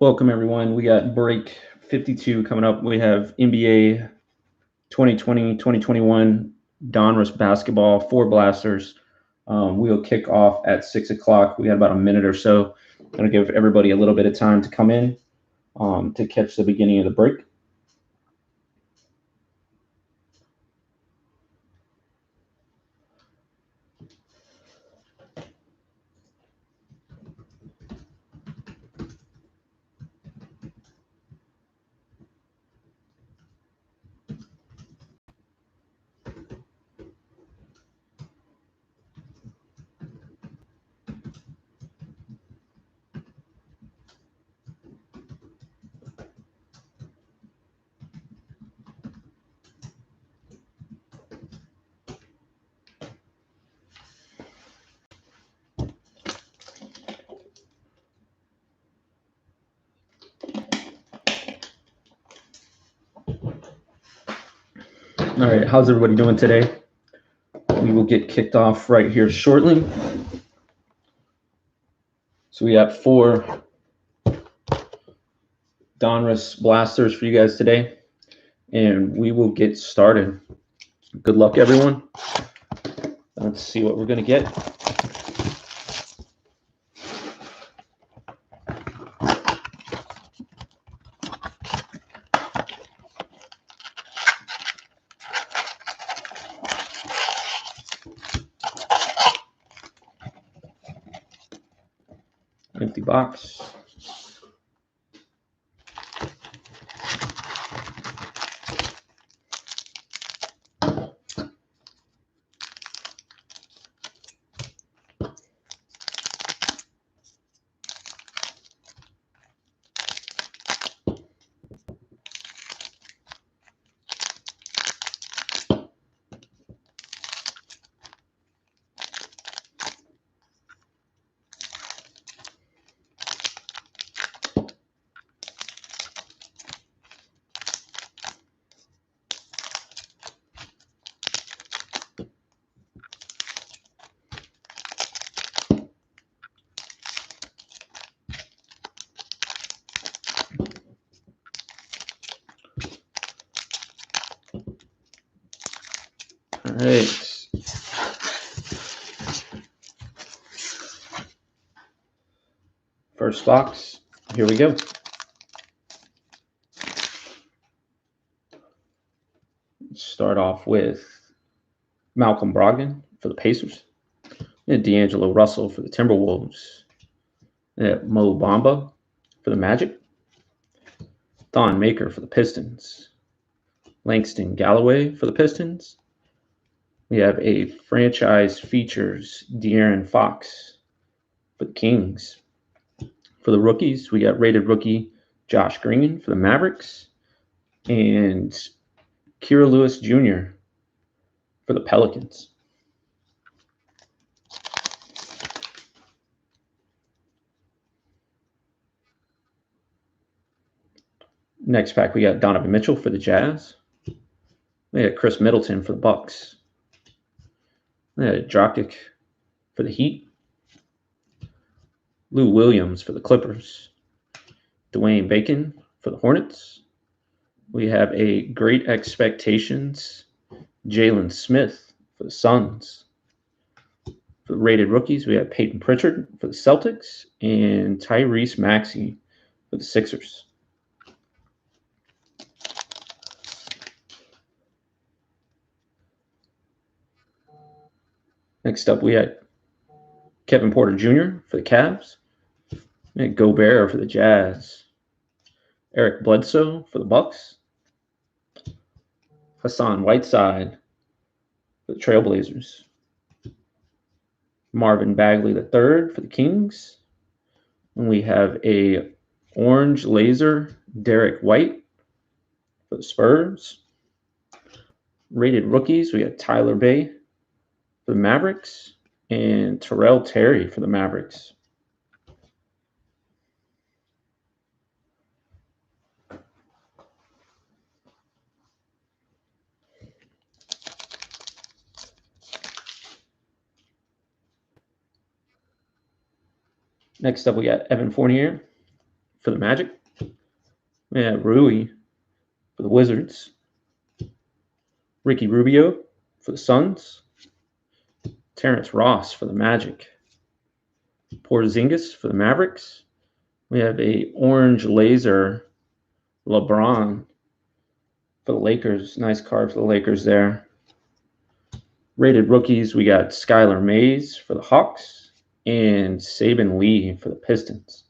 Welcome, everyone. We got break 52 coming up. We have NBA 2020-2021 Donruss basketball, 4 blasters. We'll kick off at 6 o'clock. We got about a minute or so. I'm going to give everybody a little bit of time to come in to catch the beginning of the break. All right, how's everybody doing today? We will get kicked off right here shortly. So we got 4 Donruss blasters for you guys today, and we will get started. Good luck, everyone. Let's see what we're going to get. Empty box. All right. First box. Here we go. Start off with Malcolm Brogdon for the Pacers. And D'Angelo Russell for the Timberwolves. Mo Bamba for the Magic. Thon Maker for the Pistons. Langston Galloway for the Pistons. We have a franchise features De'Aaron Fox for the Kings. For the rookies, we got rated rookie Josh Green for the Mavericks and Kira Lewis Jr. for the Pelicans. Next pack, we got Donovan Mitchell for the Jazz. We got Chris Middleton for the Bucks. We got Dragic for the Heat. Lou Williams for the Clippers. Dwayne Bacon for the Hornets. We have a Great Expectations Jalen Smith for the Suns. For the rated rookies, we have Peyton Pritchard for the Celtics and Tyrese Maxey for the Sixers. Next up, we had Kevin Porter Jr. for the Cavs. We had Gobert for the Jazz. Eric Bledsoe for the Bucks. Hassan Whiteside for the Trailblazers. Marvin Bagley III for the Kings. And we have a orange laser Derek White for the Spurs. Rated rookies, we got Tyler Bay for the Mavericks and Terrell Terry for the Mavericks. Next up, we got Evan Fournier for the Magic. We have Rui for the Wizards. Ricky Rubio for the Suns. Terrence Ross for the Magic. Porzingis for the Mavericks. We have a orange laser LeBron for the Lakers. Nice card for the Lakers there. Rated rookies, we got Skylar Mays for the Hawks and Saban Lee for the Pistons.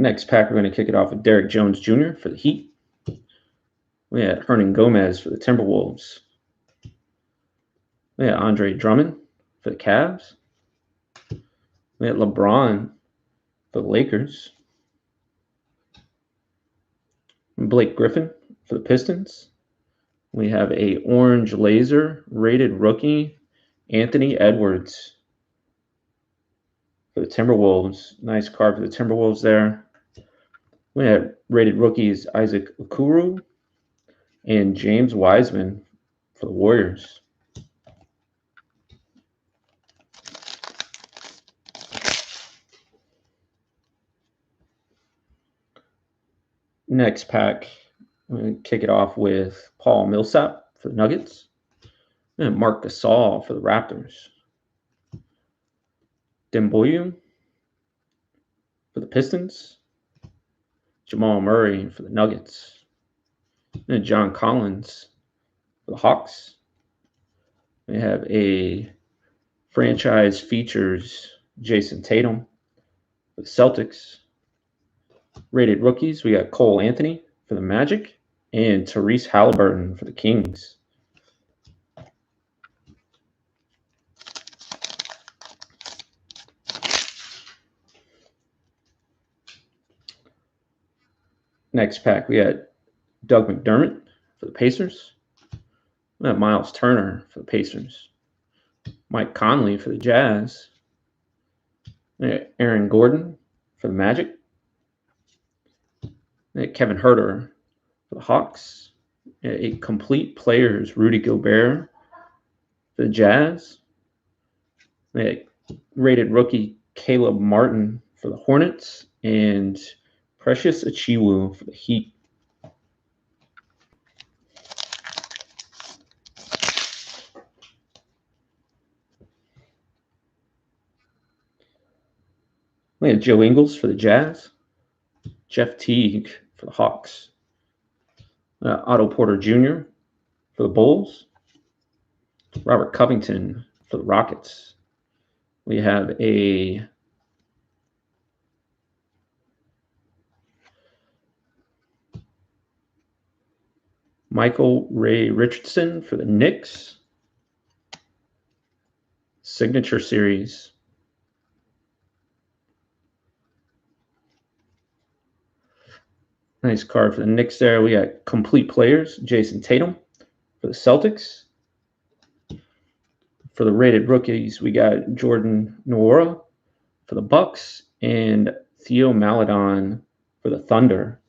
Next pack, we're going to kick it off with Derek Jones Jr. for the Heat. We had Hernan Gomez for the Timberwolves. We had Andre Drummond for the Cavs. We had LeBron for the Lakers. Blake Griffin for the Pistons. We have a orange laser rated rookie, Anthony Edwards for the Timberwolves. Nice card for the Timberwolves there. We had rated rookies Isaac Okoro and James Wiseman for the Warriors. Next pack, I'm going to kick it off with Paul Millsap for the Nuggets and Marc Gasol for the Raptors. Demboyu for the Pistons. Jamal Murray for the Nuggets. And John Collins for the Hawks. We have a franchise features Jason Tatum for the Celtics. Rated rookies, we got Cole Anthony for the Magic and Tyrese Halliburton for the Kings. Next pack, we got Doug McDermott for the Pacers. We have Miles Turner for the Pacers. Mike Conley for the Jazz. Aaron Gordon for the Magic. Kevin Huerter for the Hawks. A complete players, Rudy Gobert for the Jazz. Rated rookie Caleb Martin for the Hornets. And Precious Achiuwa for the Heat. We have Joe Ingles for the Jazz. Jeff Teague for the Hawks. Otto Porter Jr. for the Bulls. Robert Covington for the Rockets. We have a Michael Ray Richardson for the Knicks. Signature Series. Nice card for the Knicks there. We got complete players, Jason Tatum for the Celtics. For the rated rookies, we got Jordan Nwora for the Bucks and Theo Maledon for the Thunder.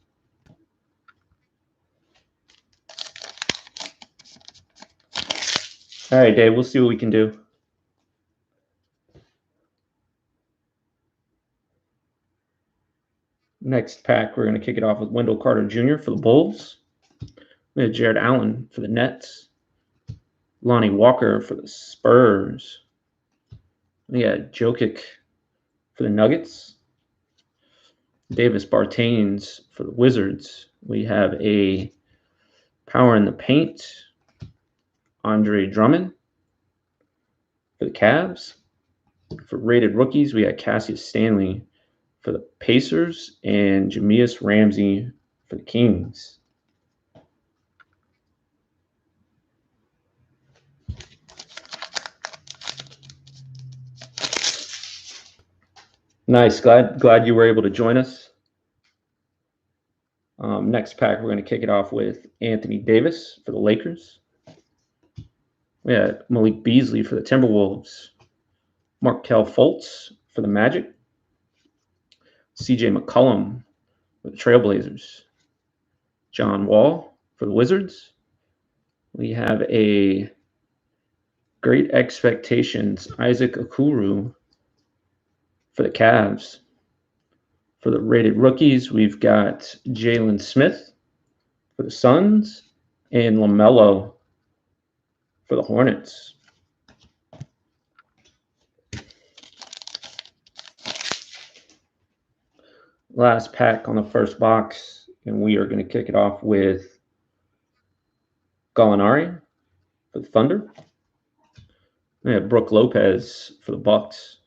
All right, Dave, we'll see what we can do. Next pack, we're going to kick it off with Wendell Carter Jr. for the Bulls. We have Jared Allen for the Nets. Lonnie Walker for the Spurs. We got Jokic for the Nuggets. Davis Bertans for the Wizards. We have a Power in the Paint, Andre Drummond for the Cavs. For rated rookies, we got Cassius Stanley for the Pacers and Jameis Ramsey for the Kings. Nice. Glad you were able to join us. Next pack, we're going to kick it off with Anthony Davis for the Lakers. We have Malik Beasley for the Timberwolves. Markelle Fultz for the Magic. CJ McCollum for the Trailblazers. John Wall for the Wizards. We have a Great Expectations Isaac Okoro for the Cavs. For the rated rookies, we've got Jalen Smith for the Suns and LaMelo for the Hornets. Last pack on the first box, and we are going to kick it off with Gallinari for the Thunder. We have Brook Lopez for the Bucks.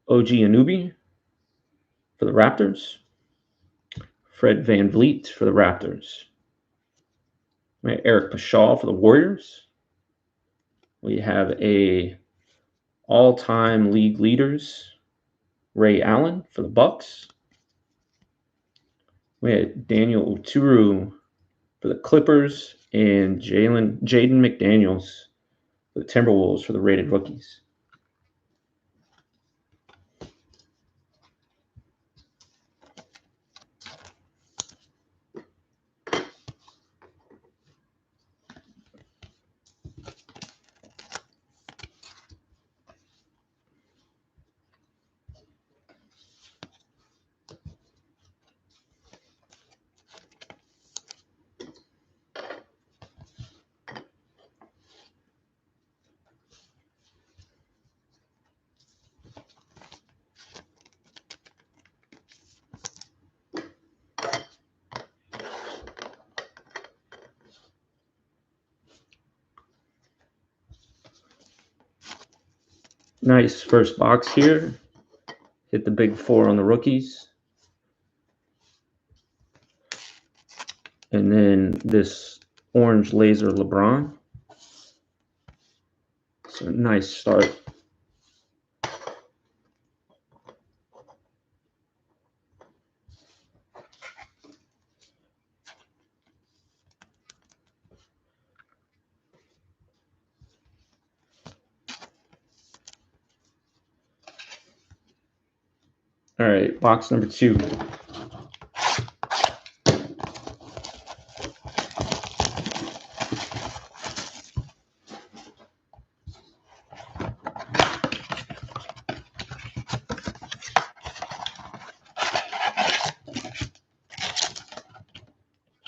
OG Anunoby for the Raptors. Fred VanVleet for the Raptors. We have Eric Pascal for the Warriors. We have a all-time league leaders, Ray Allen for the Bucks. We had Daniel Oturu for the Clippers and Jaden McDaniels for the Timberwolves for the rated rookies. Nice first box here. Hit the big four on the rookies. And then this orange laser LeBron. So nice start. All right, box number 2.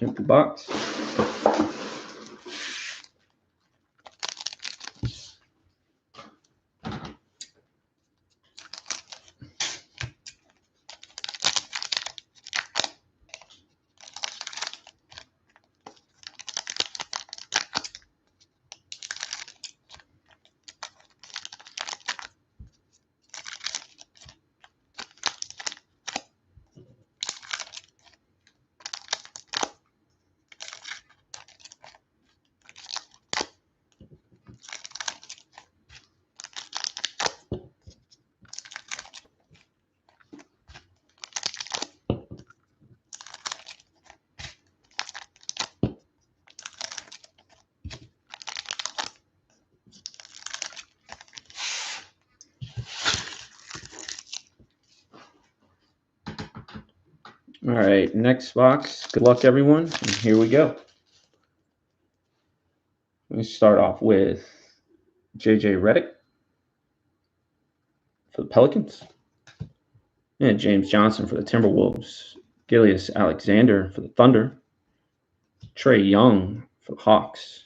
Empty box. All right, next box. Good luck, everyone. And here we go. Let me start off with JJ Redick for the Pelicans. And James Johnson for the Timberwolves. Gilius Alexander for the Thunder. Trae Young for the Hawks.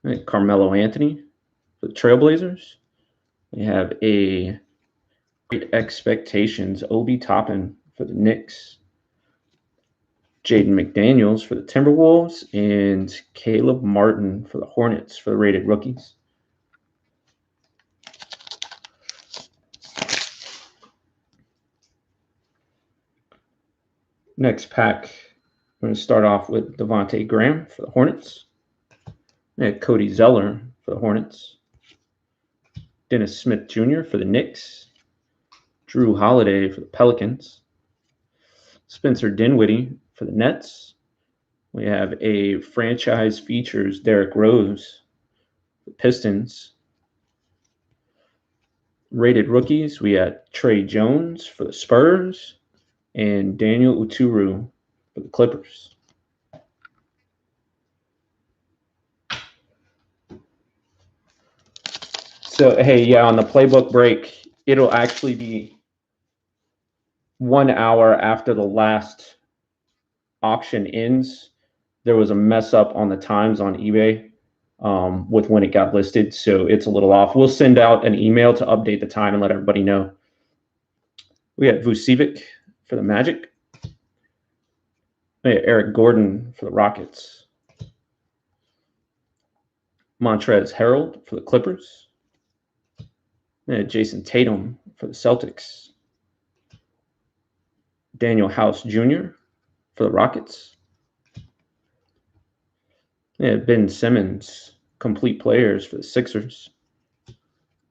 And Carmelo Anthony for the Trailblazers. We have a Great Expectations Obi Toppin for the Knicks. Jaden McDaniels for the Timberwolves, and Caleb Martin for the Hornets for the rated rookies. Next pack, we're going to start off with Devontae Graham for the Hornets. And Cody Zeller for the Hornets. Dennis Smith Jr. for the Knicks. Drew Holiday for the Pelicans. Spencer Dinwiddie for the Nets. We have a franchise features Derrick Rose for the Pistons. Rated rookies, we had Trey Jones for the Spurs and Daniel Oturu for the Clippers. So, hey, yeah, on the playbook break, it'll actually be 1 hour after the last auction ends. There was a mess up on the times on eBay with when it got listed, so it's a little off. We'll send out an email to update the time and let everybody know. We got Vucevic for the Magic. We got Eric Gordon for the Rockets. Montrezl Harrell for the Clippers. We got Jason Tatum for the Celtics. Daniel House Jr. for the Rockets. Yeah, Ben Simmons, complete players for the Sixers.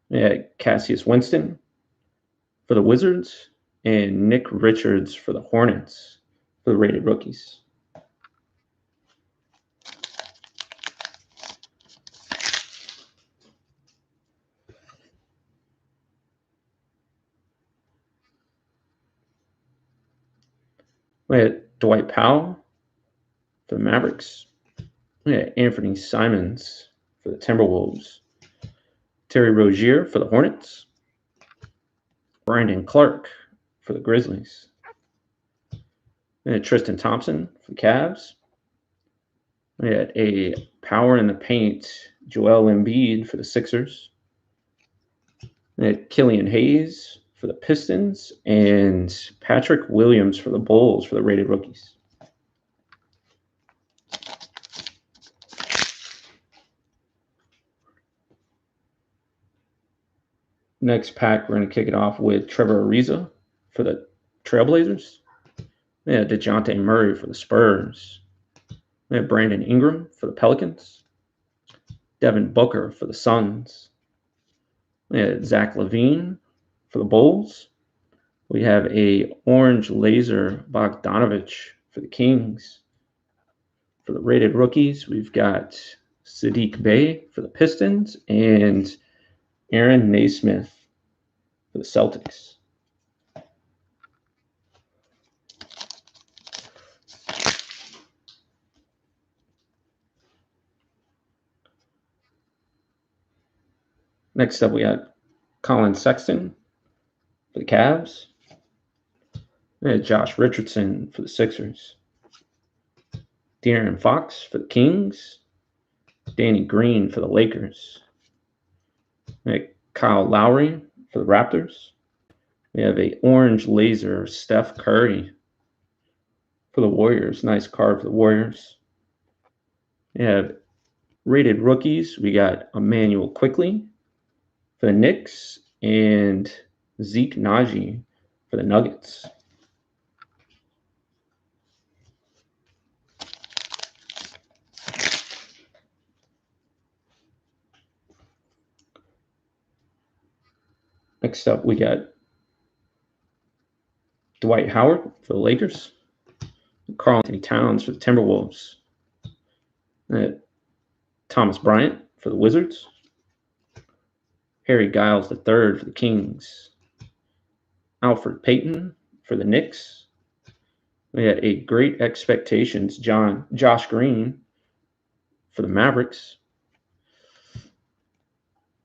Yeah, Cassius Winston for the Wizards, and Nick Richards for the Hornets for the rated rookies. We had Dwight Powell for the Mavericks. We had Anthony Simons for the Timberwolves. Terry Rozier for the Hornets. Brandon Clark for the Grizzlies. We had Tristan Thompson for the Cavs. We had a power in the paint, Joel Embiid for the Sixers. We had Killian Hayes for the Pistons and Patrick Williams for the Bulls for the rated rookies. Next pack, we're going to kick it off with Trevor Ariza for the Trailblazers. We had DeJounte Murray for the Spurs. We had Brandon Ingram for the Pelicans. Devin Booker for the Suns. We had Zach LaVine for the Bulls. We have a orange laser Bogdanovich for the Kings. For the rated rookies, we've got Sadiq Bey for the Pistons and Aaron Naismith for the Celtics. Next up, we got Colin Sexton for the Cavs. We had Josh Richardson for the Sixers. De'Aaron Fox for the Kings. Danny Green for the Lakers. We had Kyle Lowry for the Raptors. We have a orange laser Steph Curry for the Warriors. Nice card for the Warriors. We have rated rookies. We got Emmanuel Quickley for the Knicks and Zeke Naji for the Nuggets. Next up, we got Dwight Howard for the Lakers. Karl Anthony Towns for the Timberwolves. Thomas Bryant for the Wizards. Harry Giles III for the Kings. Alfred Payton for the Knicks. We had a Great Expectations Josh Green for the Mavericks.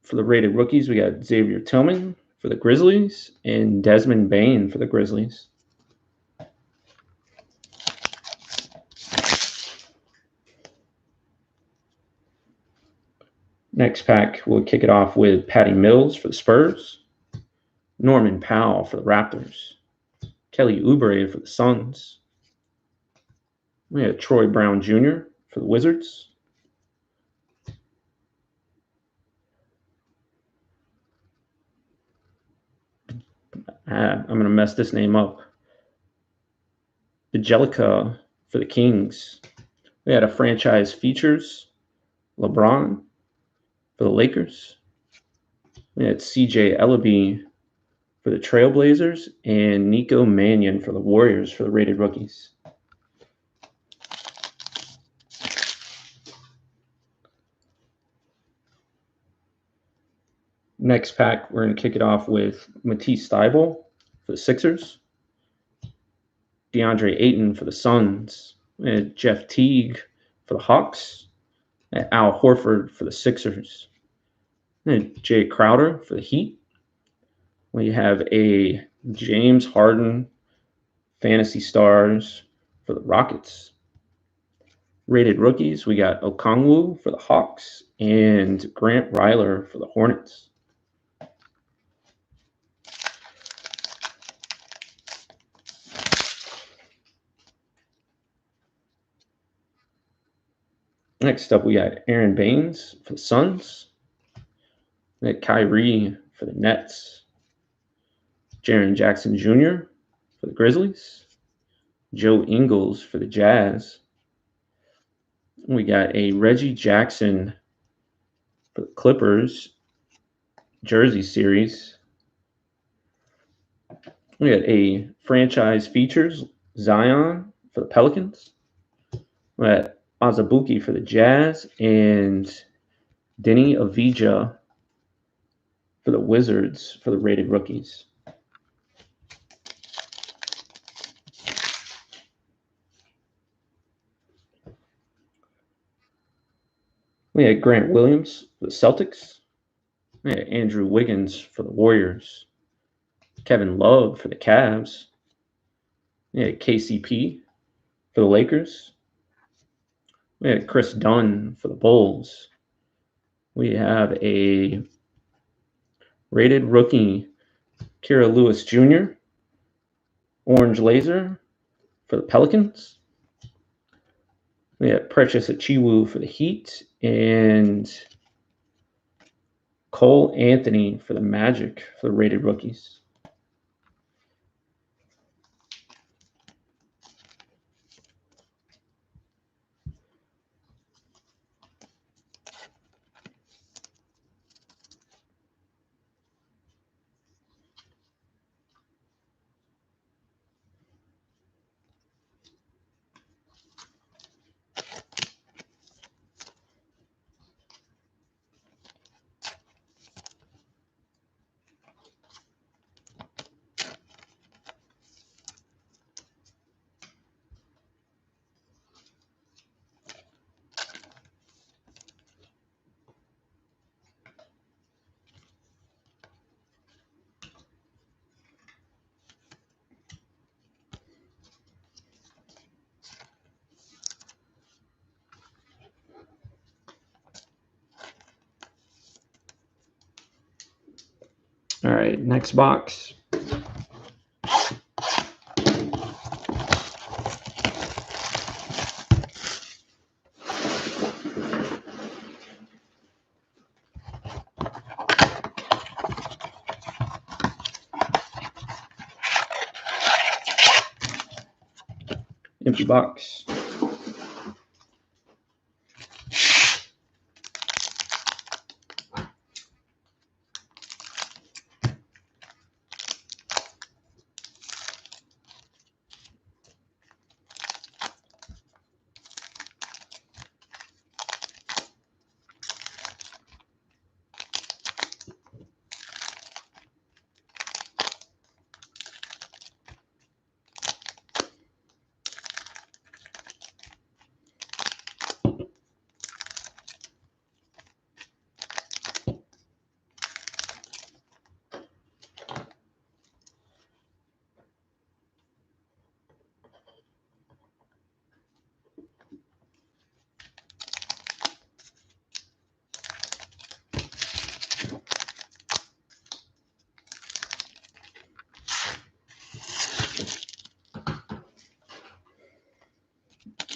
For the rated rookies, we got Xavier Tillman for the Grizzlies and Desmond Bane for the Grizzlies. Next pack, we'll kick it off with Patty Mills for the Spurs, Norman Powell for the Raptors, Kelly Oubre for the Suns. We have Troy Brown Jr. for the Wizards. I'm going to mess this name up. Angelica for the Kings. We had a franchise features, LeBron for the Lakers. We had CJ Ellaby for the Trailblazers and Nico Mannion for the Warriors for the rated rookies. Next pack, we're going to kick it off with Matisse Thybulle for the Sixers, DeAndre Ayton for the Suns, and Jeff Teague for the Hawks, and Al Horford for the Sixers. And Jay Crowder for the Heat. We have a James Harden Fantasy Stars for the Rockets. Rated rookies, we got Okongwu for the Hawks and Grant Ryler for the Hornets. Next up, we got Aaron Baines for the Suns. We got Kyrie for the Nets. Jaren Jackson Jr. for the Grizzlies. Joe Ingles for the Jazz. We got a Reggie Jackson for the Clippers jersey series. We got a franchise features Zion for the Pelicans. We got Azubuike for the Jazz and Denny Avdija for the Wizards for the rated rookies. We had Grant Williams for the Celtics. We had Andrew Wiggins for the Warriors. Kevin Love for the Cavs. We had KCP for the Lakers. We had Chris Dunn for the Bulls. We have a rated rookie, Kira Lewis Jr., Orange Laser for the Pelicans. We have Precious Achiuwa for the Heat and Cole Anthony for the Magic for the rated rookies. All right, next box. Empty box.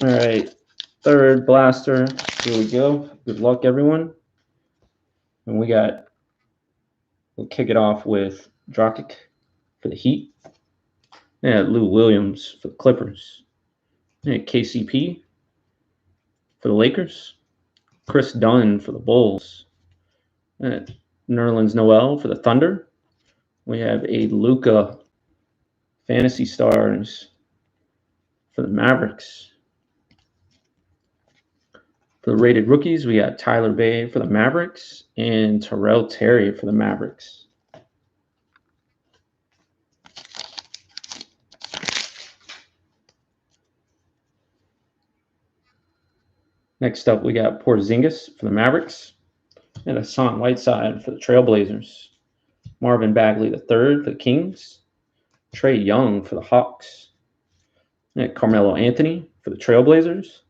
All right, third blaster. Here we go. Good luck, everyone. And we'll kick it off with Dragic for the Heat. Yeah, Lou Williams for the Clippers. Yeah, KCP for the Lakers. Chris Dunn for the Bulls. Nerlens Noel for the Thunder. We have a Luka Fantasy Stars for the Mavericks. For the rated rookies, we got Tyler Bay for the Mavericks and Terrell Terry for the Mavericks. Next up, we got Porzingis for the Mavericks. And Hassan Whiteside for the Trailblazers. Marvin Bagley III for the Kings. Trae Young for the Hawks. And Carmelo Anthony for the Trailblazers.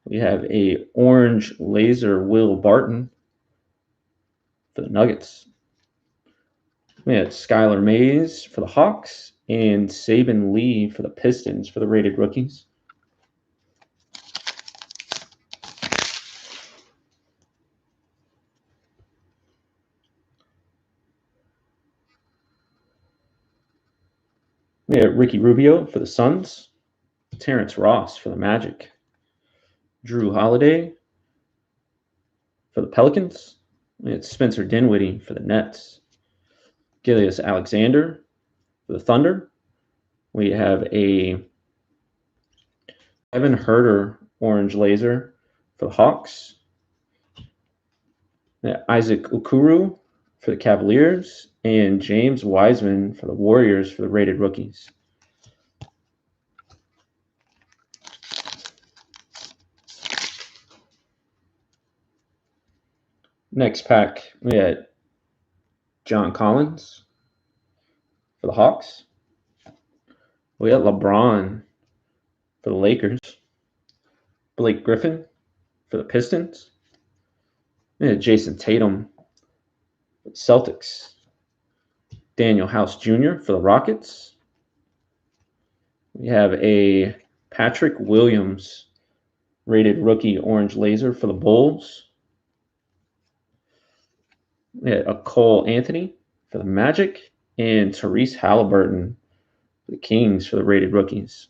We have a orange laser Will Barton for the Nuggets. We had Skylar Mays for the Hawks and Saban Lee for the Pistons for the rated rookies. We had Ricky Rubio for the Suns, Terrence Ross for the Magic, Drew Holiday for the Pelicans. We had Spencer Dinwiddie for the Nets, Gilius Alexander for the Thunder. We have a Evan Herter orange laser for the Hawks. Isaac Okoro for the Cavaliers, and James Wiseman for the Warriors for the rated rookies. Next pack, we had John Collins for the Hawks. We had LeBron for the Lakers. Blake Griffin for the Pistons. We had Jason Tatum for the Celtics. Daniel House Jr. for the Rockets. We have a Patrick Williams rated rookie orange laser for the Bulls. We had a Cole Anthony for the Magic and Therese Halliburton for the Kings for the rated rookies.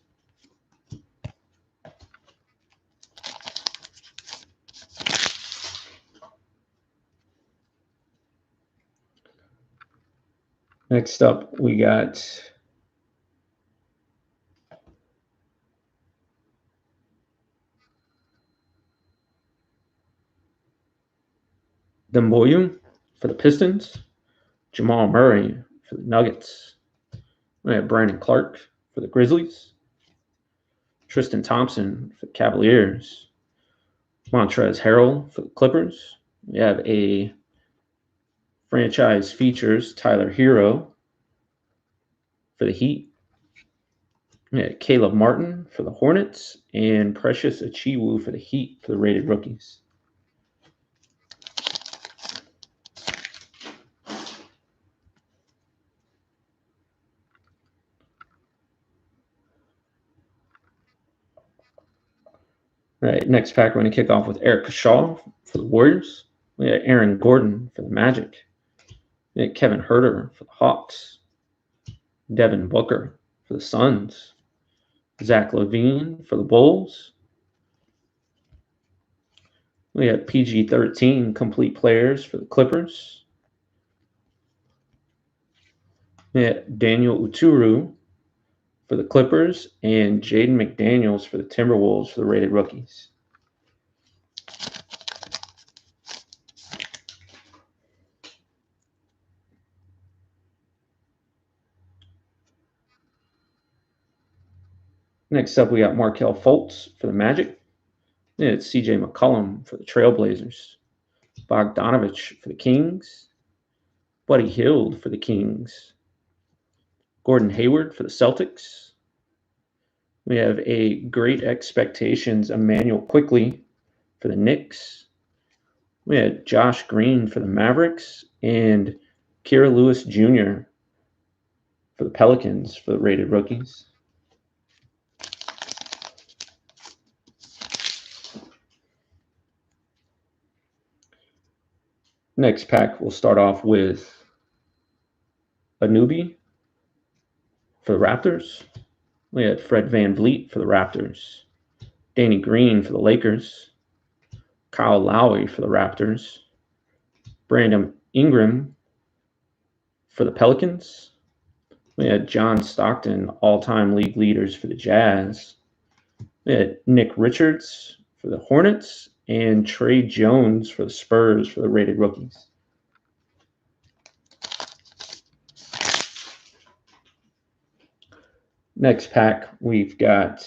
Next up, we got Demboyun for the Pistons, Jamal Murray for the Nuggets. We have Brandon Clark for the Grizzlies, Tristan Thompson for the Cavaliers, Montrezl Harrell for the Clippers. We have a franchise features Tyler Hero for the Heat. We have Caleb Martin for the Hornets and Precious Achiuwa for the Heat for the rated rookies. All right, next pack, we're going to kick off with Eric Shaw for the Warriors. We have Aaron Gordon for the Magic. We have Kevin Huerter for the Hawks. Devin Booker for the Suns. Zach LaVine for the Bulls. We have PG-13 complete players for the Clippers. We have Daniel Oturu for the Clippers and Jaden McDaniels for the Timberwolves for the rated rookies. Next up, we got Markelle Fultz for the Magic. It's CJ McCollum for the Trailblazers. Bogdanovich for the Kings. Buddy Hield for the Kings. Gordon Hayward for the Celtics. We have a Great Expectations Emmanuel Quickley for the Knicks. We had Josh Green for the Mavericks and Kira Lewis Jr. for the Pelicans for the rated rookies. Next pack, we'll start off with Anunoby for the Raptors. We had Fred VanVleet for the Raptors. Danny Green for the Lakers. Kyle Lowry for the Raptors. Brandon Ingram for the Pelicans. We had John Stockton, all-time league leaders for the Jazz. We had Nick Richards for the Hornets and Trey Jones for the Spurs for the rated rookies. Next pack, we've got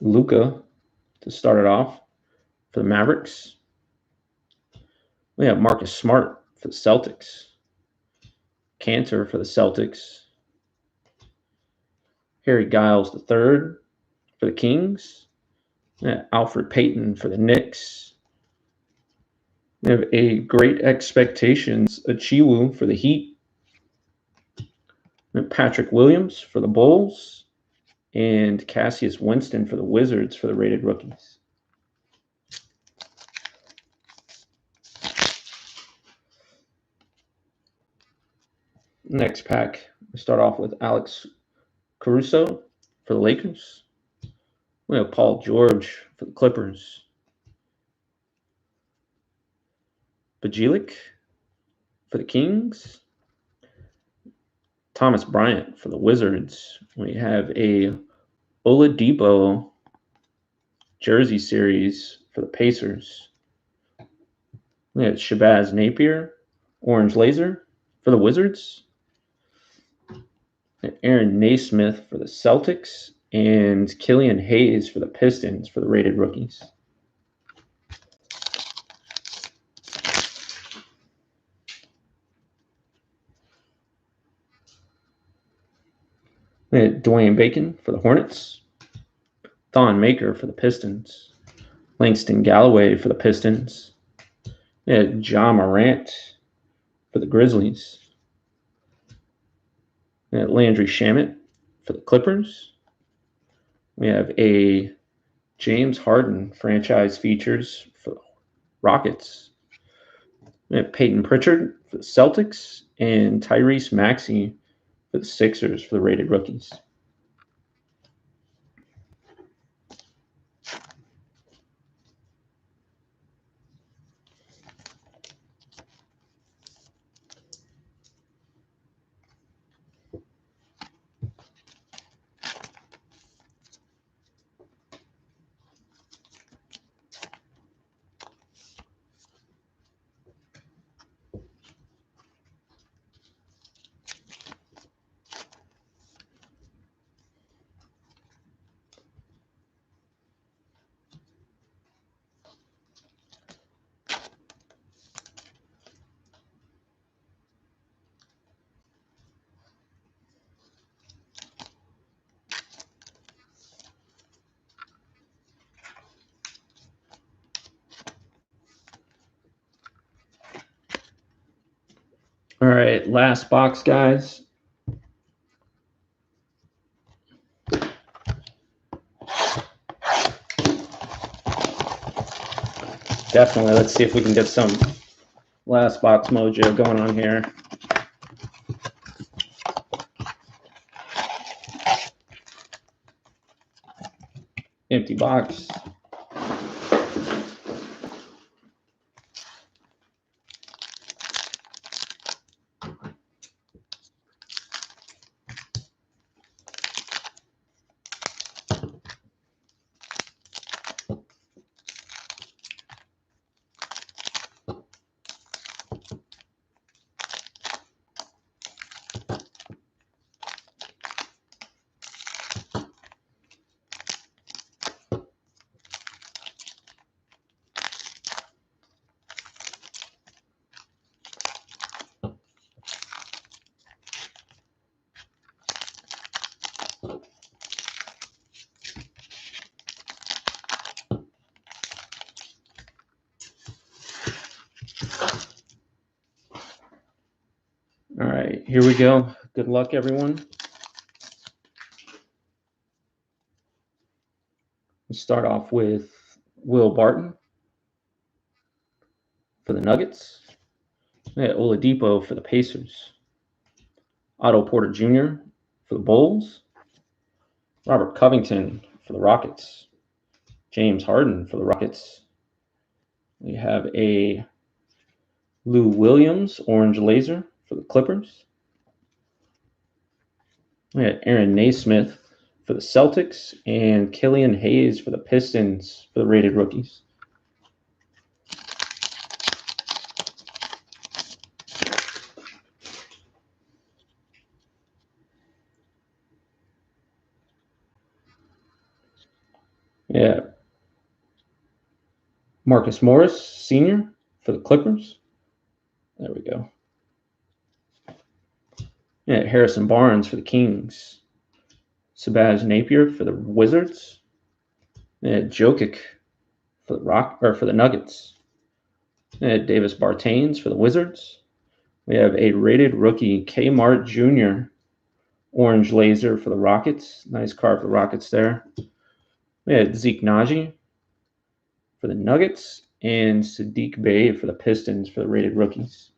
Luka to start it off for the Mavericks. We have Marcus Smart for the Celtics. Cantor for the Celtics. Harry Giles III for the Kings. Alfred Payton for the Knicks. We have a Great Expectations Achiwu for the Heat. Patrick Williams for the Bulls. And Cassius Winston for the Wizards for the rated rookies. Next pack, we start off with Alex Caruso for the Lakers. We have Paul George for the Clippers. Bajilic for the Kings. Thomas Bryant for the Wizards. We have a Oladipo jersey series for the Pacers. We have Shabazz Napier, orange laser for the Wizards. Aaron Naismith for the Celtics. And Killian Hayes for the Pistons for the rated rookies. We had Dwayne Bacon for the Hornets. Thon Maker for the Pistons. Langston Galloway for the Pistons. We had Ja Morant for the Grizzlies. We had Landry Shamet for the Clippers. We have a James Harden franchise features for the Rockets. We have Peyton Pritchard for the Celtics and Tyrese Maxey for the Sixers for the rated rookies. All right, last box, guys. Definitely, let's see if we can get some last box mojo going on here. Empty box. All right, here we go. Good luck, everyone. We'll start off with Will Barton for the Nuggets. We got Oladipo for the Pacers. Otto Porter Jr. for the Bulls. Robert Covington for the Rockets. James Harden for the Rockets. We have a Lou Williams orange laser for the Clippers. We had Aaron Naismith for the Celtics and Killian Hayes for the Pistons for the rated rookies. Yeah. Marcus Morris, Sr. for the Clippers. There we go. Yeah, Harrison Barnes for the Kings. Sabaj Napier for the Wizards. Yeah, Jokic for the Nuggets. Yeah, Davis Bertans for the Wizards. We have a rated rookie, Kmart Jr. Orange laser for the Rockets. Nice card for the Rockets there. We had Zeke Naji for the Nuggets and Sadiq Bey for the Pistons for the rated rookies.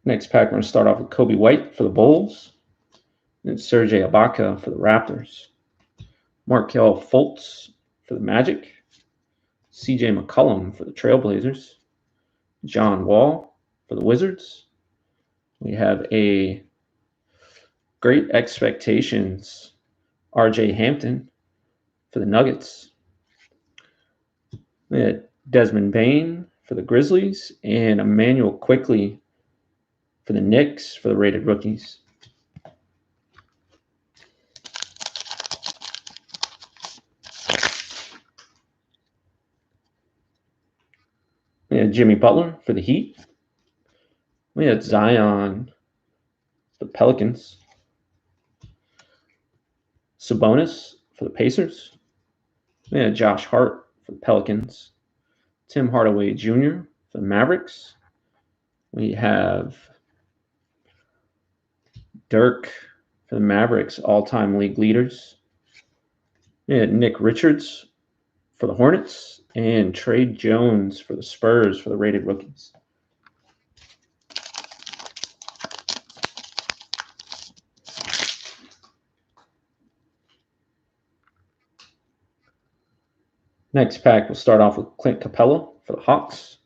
Next pack, we're going to start off with Kobe White for the Bulls. And Serge Ibaka for the Raptors. Markelle Fultz for the Magic. CJ McCollum for the Trailblazers. John Wall for the Wizards. We have a Great Expectations RJ Hampton for the Nuggets. We had Desmond Bane for the Grizzlies and Emmanuel Quickley for the Knicks for the rated rookies. We had Jimmy Butler for the Heat. We had Zion for the Pelicans. Sabonis for the Pacers. We had Josh Hart for the Pelicans. Tim Hardaway Jr. for the Mavericks. We have Dirk for the Mavericks, all-time league leaders. We had Nick Richards for the Hornets and Trey Jones for the Spurs for the rated rookies. Next pack, we'll start off with Clint Capella for the Hawks.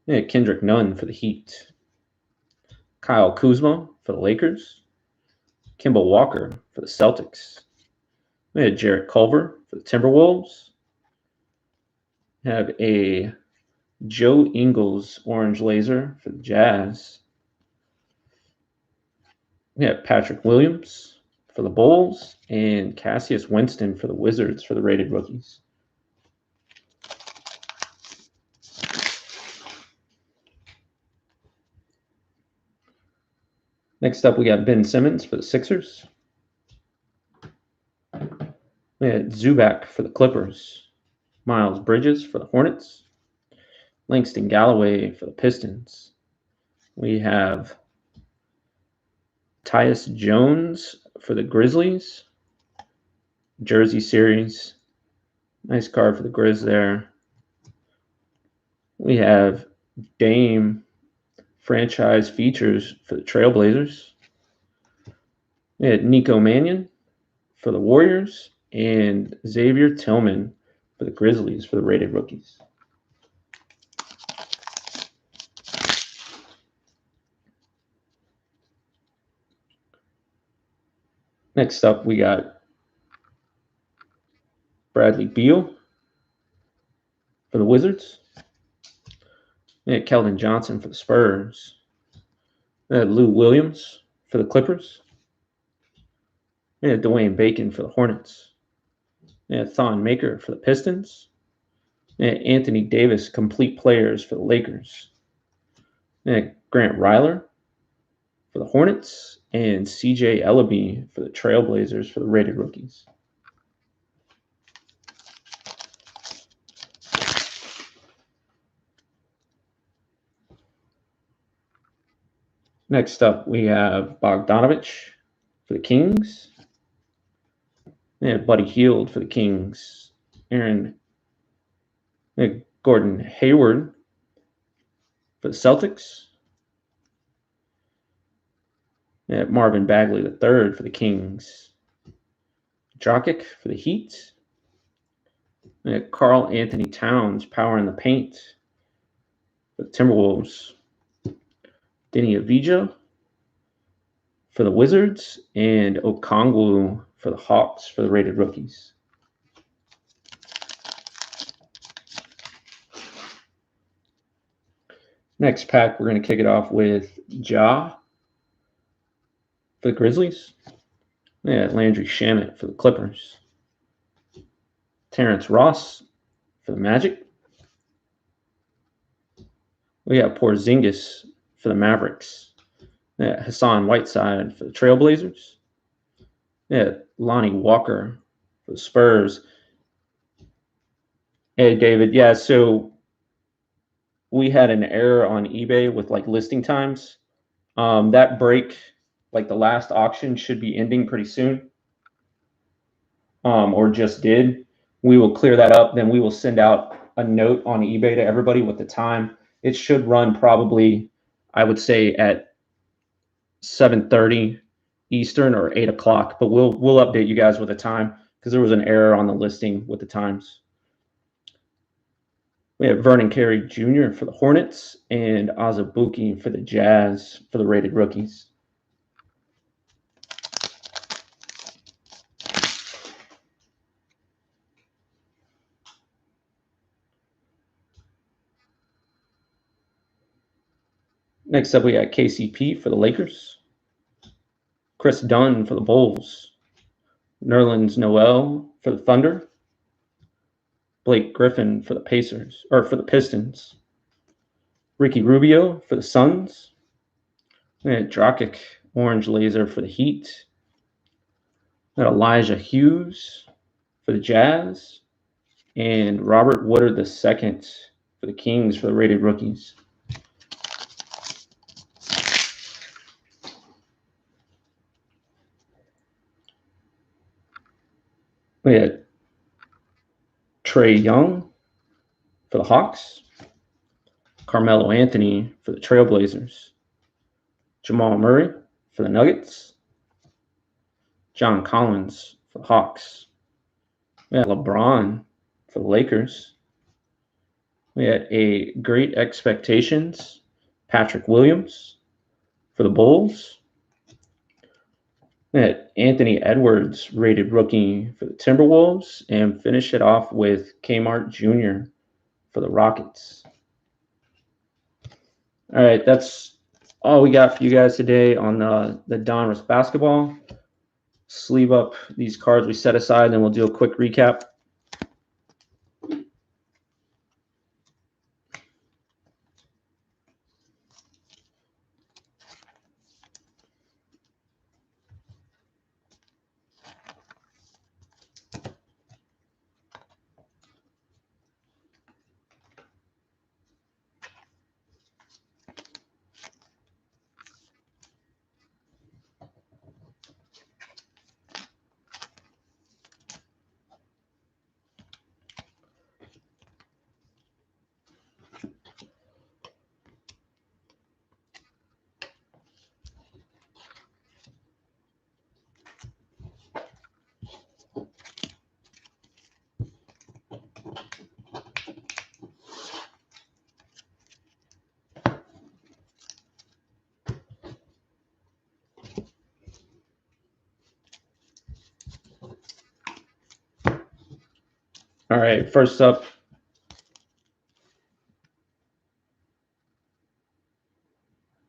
Yeah, Kendrick Nunn for the Heat. Kyle Kuzma for the Lakers. Kemba Walker for the Celtics. We had Jarrett Culver for the Timberwolves. We have a Joe Ingles orange laser for the Jazz. We have Patrick Williams for the Bulls and Cassius Winston for the Wizards for the rated rookies. Next up, we got Ben Simmons for the Sixers. We had Zubac for the Clippers. Miles Bridges for the Hornets. Langston Galloway for the Pistons. We have Tyus Jones for the Grizzlies. Jersey series. Nice card for the Grizz there. We have Dame franchise features for the Trailblazers. We had Nico Mannion for the Warriors and Xavier Tillman for the Grizzlies for the rated rookies. Next up, we got Bradley Beal for the Wizards. We had Keldon Johnson for the Spurs. We had Lou Williams for the Clippers. We had Dwayne Bacon for the Hornets. We had Thon Maker for the Pistons. We had Anthony Davis complete players for the Lakers. We had Grant Ryler for the Hornets and CJ Ellaby for the Trailblazers for the rated rookies. Next up, we have Bogdanovich for the Kings. We have Buddy Hield for the Kings. Gordon Hayward for the Celtics. We have Marvin Bagley III for the Kings. Dragic for the Heat. We have Karl Anthony Towns powering the paint for the Timberwolves. Denny Avija for the Wizards and Okongwu for the Hawks for the rated rookies. Next pack, we're going to kick it off with Ja for the Grizzlies. Yeah, Landry Shamet for the Clippers. Terrence Ross for the Magic. We got Porzingis for the Mavericks. Yeah, Hassan Whiteside for the Trailblazers. Yeah, Lonnie Walker for the Spurs. Hey, David. Yeah, so we had an error on eBay with like listing times. That break, like the last auction, should be ending pretty soon, or just did. We will clear that up. Then we will send out a note on eBay to everybody with the time. It should run probably, I would say, at 7:30 Eastern or 8 o'clock. But we'll update you guys with the time because there was an error on the listing with the times. We have Vernon Carey Jr. for the Hornets and Azubuike for the Jazz for the rated rookies. Next up, we got KCP for the Lakers, Chris Dunn for the Bulls, Nerlens Noel for the Thunder, Blake Griffin for the Pistons, Ricky Rubio for the Suns, and Dragic Orange Laser for the Heat, and Elijah Hughes for the Jazz, and Robert Woodard II for the Kings for the rated rookies. We had Trae Young for the Hawks, Carmelo Anthony for the Trailblazers, Jamal Murray for the Nuggets, John Collins for the Hawks. We had LeBron for the Lakers. We had a Great Expectations, Patrick Williams for the Bulls. We had Anthony Edwards, rated rookie for the Timberwolves, and finish it off with Kmart Jr. for the Rockets. All right, that's all we got for you guys today on the Donruss basketball. Sleeve up these cards we set aside, and we'll do a quick recap. All right, first up,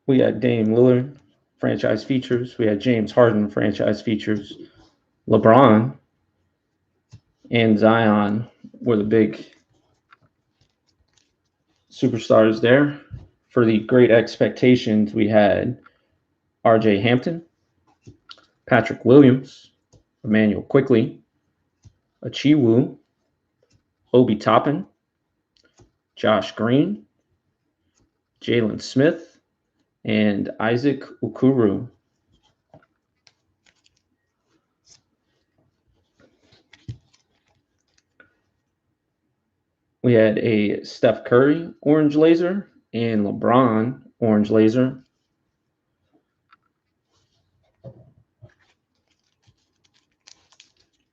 we had Dame Lillard, franchise features. We had James Harden, franchise features. LeBron and Zion were the big superstars there. For the Great Expectations, we had RJ Hampton, Patrick Williams, Emmanuel Quickley, Achiwu, Obi Toppin, Josh Green, Jalen Smith, and Isaac Okoro. We had a Steph Curry orange laser and LeBron orange laser.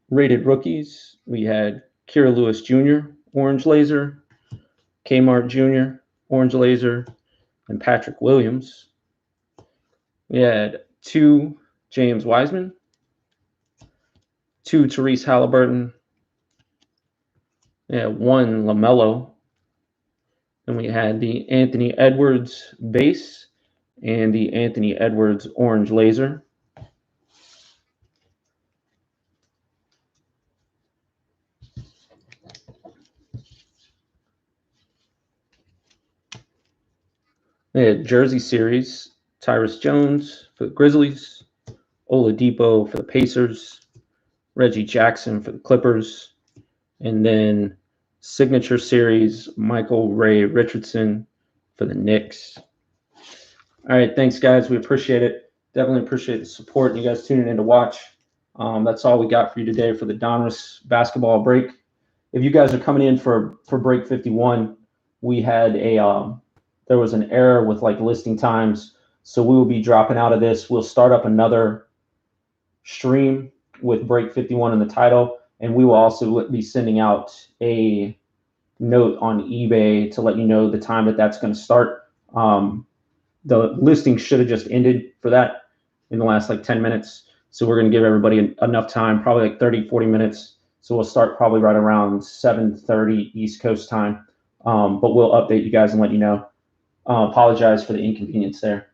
Rated rookies, we had Kira Lewis Jr. orange laser, Kmart Jr. orange laser, and Patrick Williams. We had 2 James Wiseman, 2 Therese Halliburton, 1 LaMelo, and we had the Anthony Edwards base and the Anthony Edwards orange laser. Jersey Series, Tyrus Jones for the Grizzlies, Oladipo for the Pacers, Reggie Jackson for the Clippers, and then Signature Series, Michael Ray Richardson for the Knicks. All right, thanks, guys. We appreciate it. Definitely appreciate the support and you guys tuning in to watch. That's all we got for you today for the Donruss basketball break. If you guys are coming in for break 51, we had there was an error with like listing times, so we will be dropping out of this. We'll start up another stream with break 51 in the title, and we will also be sending out a note on eBay to let you know the time that that's going to start. The listing should have just ended for that in the last like 10 minutes. So we're going to give everybody enough time, probably like 30, 40 minutes. So we'll start probably right around 7:30 East Coast time. But we'll update you guys and let you know. Apologize for the inconvenience there.